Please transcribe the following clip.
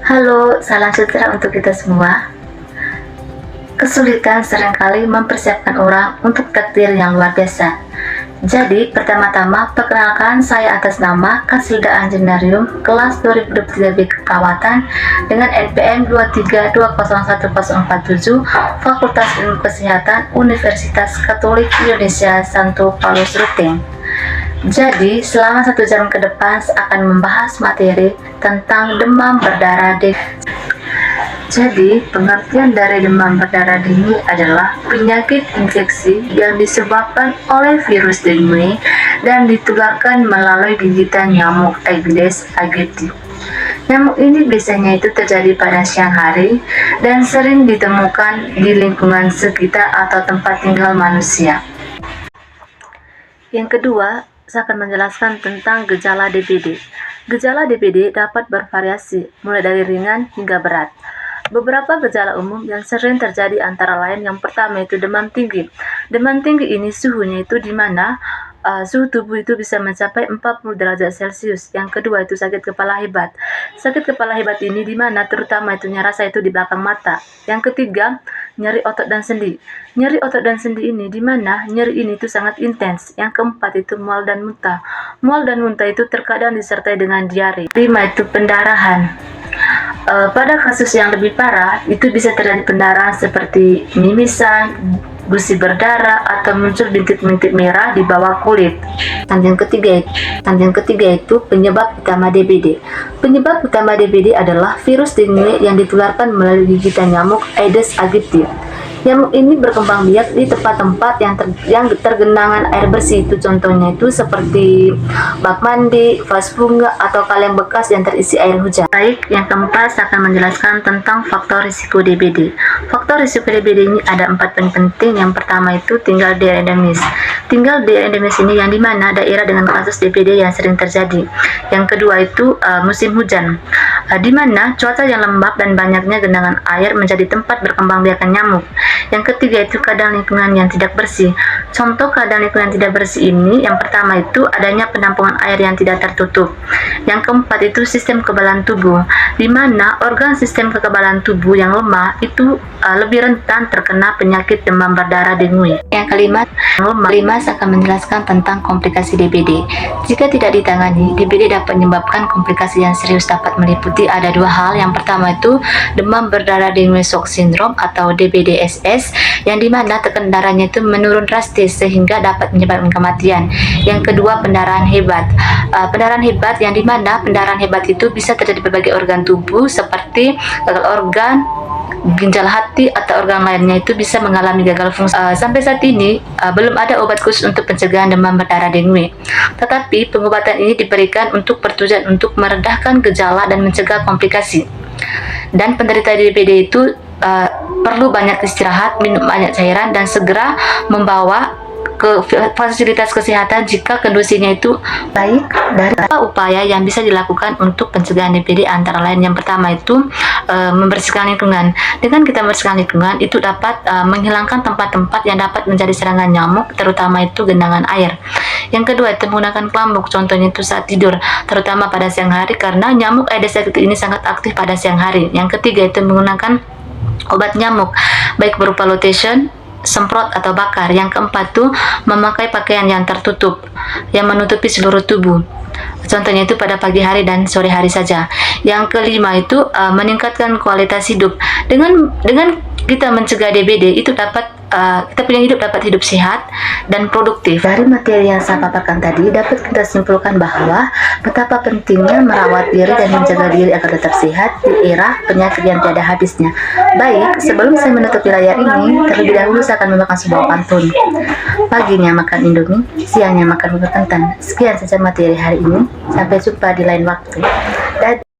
Halo, salam sejahtera untuk kita semua. Kesulitan seringkali mempersiapkan orang untuk takdir yang luar biasa. Jadi, pertama-tama perkenalkan saya atas nama Kasilda Anjendarium kelas 2023B Keperawatan dengan NPM 232011047 Fakultas Ilmu Kesehatan Universitas Katolik Indonesia Santo Paulus Ruteng. Jadi, selama 1 jam ke depan akan membahas materi tentang demam berdarah denggi. Jadi, pengertian dari demam berdarah denggi adalah penyakit infeksi yang disebabkan oleh virus dengue dan ditularkan melalui gigitan nyamuk Aedes aegypti. Nyamuk ini biasanya itu terjadi pada siang hari dan sering ditemukan di lingkungan sekitar atau tempat tinggal manusia. Yang kedua, saya akan menjelaskan tentang gejala DBD. Gejala DBD dapat bervariasi, mulai dari ringan hingga berat. Beberapa gejala umum yang sering terjadi antara lain yang pertama itu demam tinggi. Demam tinggi ini suhunya itu di mana suhu tubuh itu bisa mencapai 40 derajat Celcius. Yang kedua itu sakit kepala hebat. Sakit kepala hebat ini di mana terutama itu rasa itu di belakang mata. Yang ketiga, nyeri otot dan sendi. Nyeri otot dan sendi ini di mana nyeri ini itu sangat intens. Yang keempat itu mual dan muntah. Mual dan muntah itu terkadang disertai dengan diare. 5 itu pendarahan. Pada kasus yang lebih parah itu bisa terjadi pendarahan seperti mimisan, gusi berdarah, atau muncul bintik-bintik merah di bawah kulit. Dan yang ketiga itu penyebab utama DBD. Penyebab utama DBD adalah virus dengue yang ditularkan melalui gigitan nyamuk Aedes aegypti. Nyamuk ini berkembang biak di tempat-tempat yang tergenangan air bersih. Itu contohnya itu seperti bak mandi, vas bunga, atau kaleng bekas yang terisi air hujan. Baik, yang keempat saya akan menjelaskan tentang faktor risiko DBD. Faktor risiko DBD ini ada 4 poin penting. Yang pertama itu tinggal di endemis. Tinggal di endemis ini yang dimana daerah dengan kasus DBD yang sering terjadi. Yang kedua itu musim hujan, di mana cuaca yang lembab dan banyaknya genangan air menjadi tempat berkembang biakan nyamuk. Yang ketiga itu keadaan lingkungan yang tidak bersih. Contoh keadaan lingkungan yang tidak bersih ini, yang pertama itu adanya penampungan air yang tidak tertutup. Yang keempat itu sistem kekebalan tubuh, di mana organ sistem kekebalan tubuh yang lemah itu lebih rentan terkena penyakit demam berdarah dengue. Yang kelima saya akan menjelaskan tentang komplikasi DBD. Jika tidak ditangani, DBD dapat menyebabkan komplikasi yang serius, dapat meliputi ada 2 hal. Yang pertama itu demam berdarah dengue shock syndrome atau DBDSS, yang dimana tekanan darahnya itu menurun drastis sehingga dapat menyebabkan kematian. Yang kedua, pendarahan hebat. Pendarahan hebat yang dimana pendarahan hebat itu bisa terjadi berbagai organ tubuh seperti gagal organ, ginjal, hati, atau organ lainnya itu bisa mengalami gagal fungsi. Sampai saat ini belum ada obat khusus untuk pencegahan demam berdarah dengue. Tetapi pengobatan ini diberikan untuk bertujuan untuk meredahkan gejala dan mencegah komplikasi. Dan penderita DBD itu perlu banyak istirahat, minum banyak cairan, dan segera membawa ke fasilitas kesehatan jika kondisinya itu baik. Dari upaya yang bisa dilakukan untuk pencegahan DBD antara lain yang pertama itu membersihkan lingkungan. Dengan kita membersihkan lingkungan itu dapat menghilangkan tempat-tempat yang dapat menjadi serangan nyamuk, terutama itu genangan air. Yang kedua itu menggunakan kelambuk, contohnya itu saat tidur, terutama pada siang hari karena nyamuk Aedes aegypti ini sangat aktif pada siang hari. Yang ketiga itu menggunakan obat nyamuk, baik berupa lotion, semprot, atau bakar. Yang keempat tuh memakai pakaian yang tertutup yang menutupi seluruh tubuh, contohnya itu pada pagi hari dan sore hari saja. Yang kelima itu meningkatkan kualitas hidup. Dengan kita mencegah DBD itu dapat kita punya hidup sehat dan produktif. Dari materi yang saya paparkan tadi dapat kita simpulkan bahwa betapa pentingnya merawat diri dan menjaga diri agar tetap sehat di era penyakit yang tiada habisnya. Baik, sebelum saya menutup layar ini, terlebih dahulu saya akan membacakan sebuah pantun. Paginya makan Indomie, siangnya makan bubur kentang. Sekian saja materi hari ini. Sampai jumpa di lain waktu. Dadah.